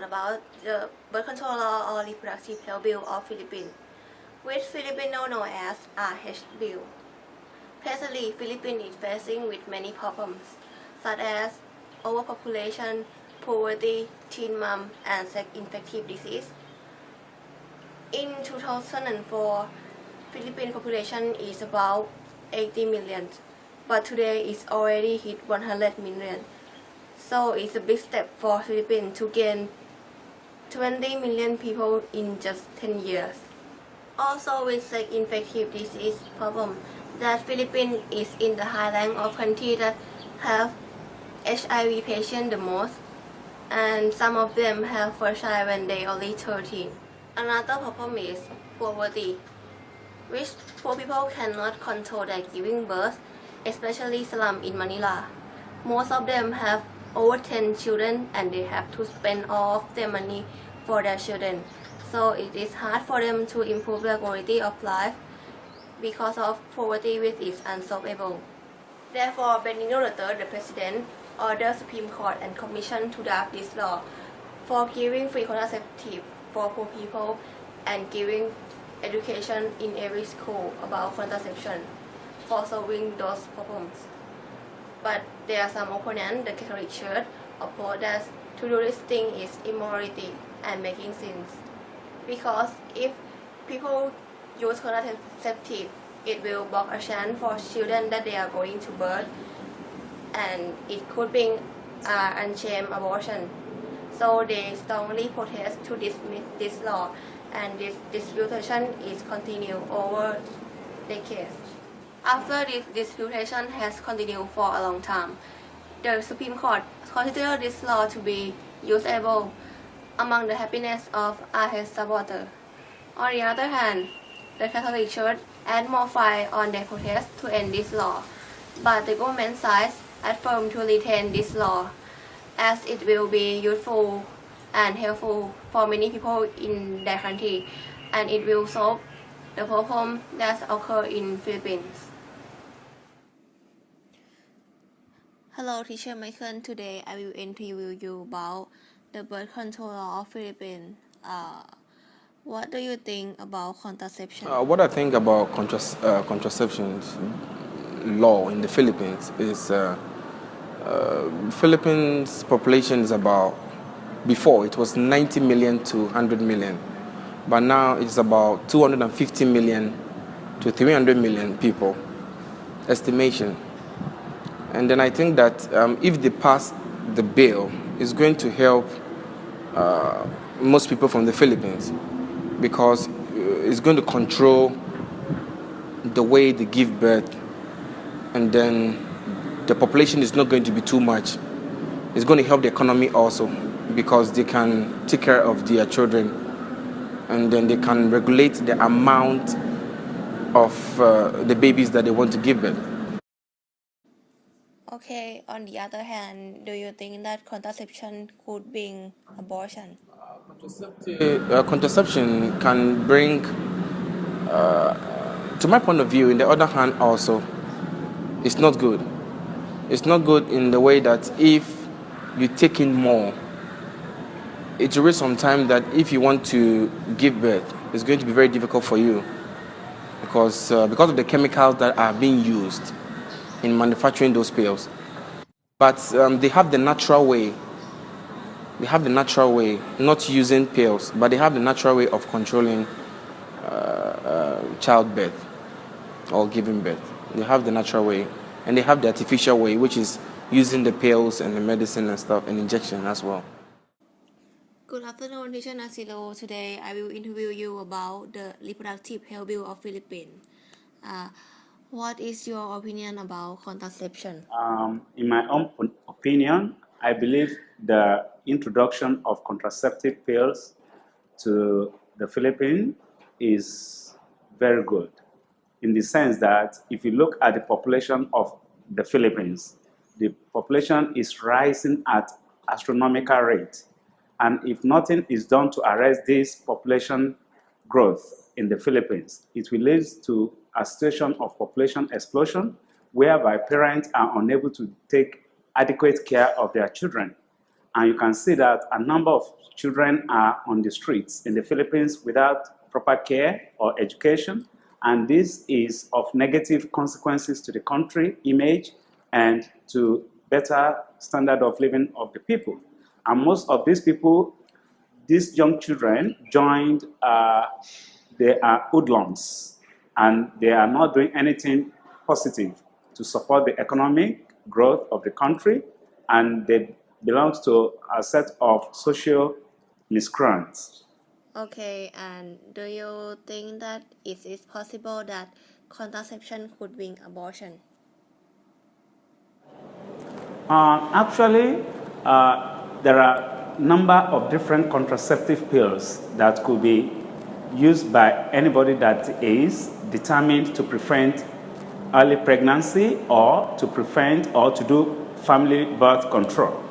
thought about the birth control law or reproductive health bill of Philippines, which Filipino know as RH bill. Presently, Philippines is facing with many problems, such as overpopulation, poverty, teen mom, and sex-infective disease. In 2004, Philippine population is about 80 million, but today it's already hit 100 million. So it's a big step for Philippines to gain 20 million people in just 10 years. Also with sex-infective disease problem, that Philippines is in the high rank of countries that have HIV patients the most, and some of them have first child when they only 13. Another problem is poverty, which poor people cannot control their giving birth, especially slum in Manila. Most of them have over 10 children and they have to spend all of their money for their children. So it is hard for them to improve their quality of life because of poverty, which is unsolvable. Therefore, Benigno III, the President, ordered Supreme Court and Commission to draft this law for giving free contraceptive for poor people and giving education in every school about contraception for solving those problems. But there are some opponents, the Catholic Church, oppose that to do this thing is immorality and making sins. Because if people use contraceptive, it will block a chance for children that they are going to birth, and it could bring unchained abortion. So they strongly protest to dismiss this law, and this disputation is continued over decades. After this disputation has continued for a long time, the Supreme Court considered this law to be usable among the happiness of RH supporters. On the other hand, the Catholic Church added more fire on their protest to end this law, but the government side affirmed to retain this law, as it will be useful and helpful for many people in their country, and it will solve the problem that occur in Philippines. Hello, Teacher Michael. Today I will interview you about the birth control law of Philippines. What do you think about contraception? What I think about contraception law in the Philippines is Philippines population is about, before it was 90 million to 100 million, but now it's about 250 million to 300 million people estimation. And then I think that if they pass the bill, it's going to help most people from the Philippines, because it's going to control the way they give birth, and then the population is not going to be too much. It's going to help the economy also, because they can take care of their children, and then they can regulate the amount of the babies that they want to give birth. Okay, on the other hand, do you think that contraception could bring abortion? Contraception can bring, to my point of view, in the other hand also, it's not good. It's not good in the way that if you take in more, it will reach some time that if you want to give birth, it's going to be very difficult for you, because of the chemicals that are being used in manufacturing those pills. But they have the natural way. They have the natural way, not using pills, but they have the natural way of controlling childbirth or giving birth. They have the natural way, and they have the artificial way, which is using the pills and the medicine and stuff, and injection as well. Good afternoon, Teacher Nasilo. Today I will interview you about the reproductive health bill of Philippines. What is your opinion about contraception? In my own opinion, I believe the introduction of contraceptive pills to the Philippines is very good, in the sense that if you look at the population of the Philippines, the population is rising at astronomical rate. And if nothing is done to arrest this population growth in the Philippines, it will lead to a situation of population explosion, whereby parents are unable to take adequate care of their children. And you can see that a number of children are on the streets in the Philippines without proper care or education. And this is of negative consequences to the country image and to better standard of living of the people. And most of these people, these young children joined, they are hoodlums, and they are not doing anything positive to support the economic growth of the country, and they belong to a set of social miscreants. Okay, and do you think that it is possible that contraception could bring abortion? Actually, there are a number of different contraceptive pills that could be used by anybody that is determined to prevent early pregnancy or to prevent or to do family birth control.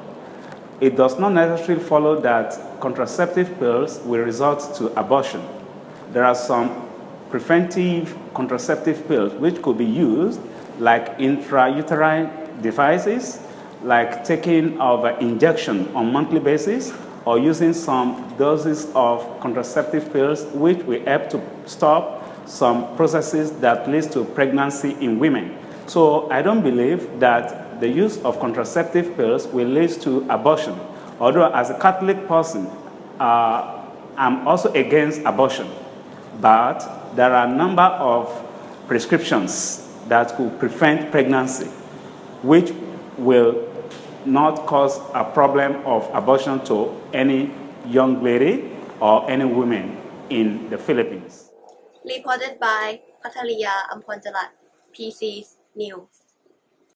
It does not necessarily follow that contraceptive pills will result to abortion. There are some preventive contraceptive pills which could be used, like intrauterine devices, like taking of an injection on monthly basis, or using some doses of contraceptive pills which will help to stop some processes that leads to pregnancy in women. So I don't believe that the use of contraceptive pills will lead to abortion. Although as a Catholic person, I'm also against abortion. But there are a number of prescriptions that could prevent pregnancy, which will not cause a problem of abortion to any young lady or any woman in the Philippines. Reported by Pataliya Amponjalat, PC News.